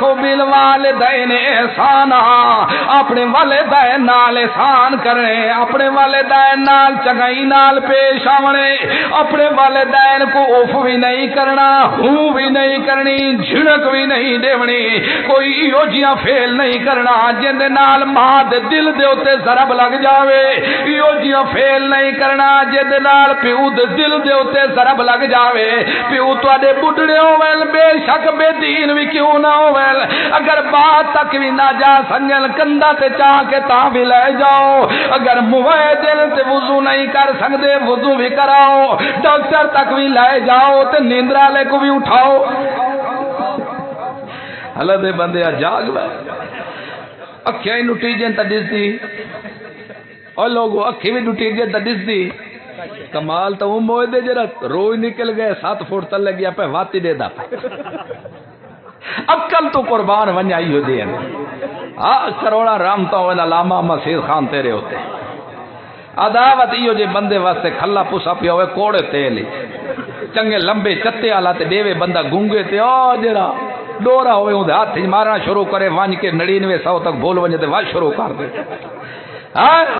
آکھو بالوالدین احسانا، اپنے والدین نال احسان کرنے، اپنے والدین نال چنگائی نال پیش آونے، اپنے والدین کو اف بھی نہیں کرنا، ہوں بھی نہیں کرنی، جھڑک بھی نہیں دیونی، کوئی ایو جیاں فیل نہیں کرنا جن دے نال ماں دے دل دے اوتے ضرب لگ جاوے، ایو جیاں فیل نہیں کرنا جن دے نال پیو دے دل دے اوتے ضرب لگ جاوے۔ پیو تواڈے بڈھڑے ہوویں بے شک بے دین بھی کیوں نہ ہوویں، اگر بات تک بھی نہ جا سنگل کندھا تے چاہ کے تاں بھی لے جاؤ، اگر موئے دل تے وضو نہیں کر سکدے وضو بھی کراؤ، ڈاکٹر تک بھی لے جاؤ تے نیندر والے کو بھی اٹھاؤ۔ اللہ دے بندے جاگ لے، اکھیاں ہی نٹیجن تے دسدی، او لوگو اکھی بھی نٹیجن تے دسدی، کمال تو موئے دے جرا روئی نکل گئے 7 فٹ تلے گیا پہ واتی دے دا عقل تو قربان ونجائی ہو دے کروڑا رامتا ہوئے علامہ مسیح خان تیرے ہوتے عداوت ایو جے بندے واسطے کھلا پوسا پیا ہوئے کوڑے تیلی چنگے لمبے چتے آلا تے دیوے بندہ گونگے تے جرا ڈورا ہوئے ہوں دے ہاتھ مارنا شروع کرے وانج کے 99 100 تک بول ونجے تے واج شروع کر دے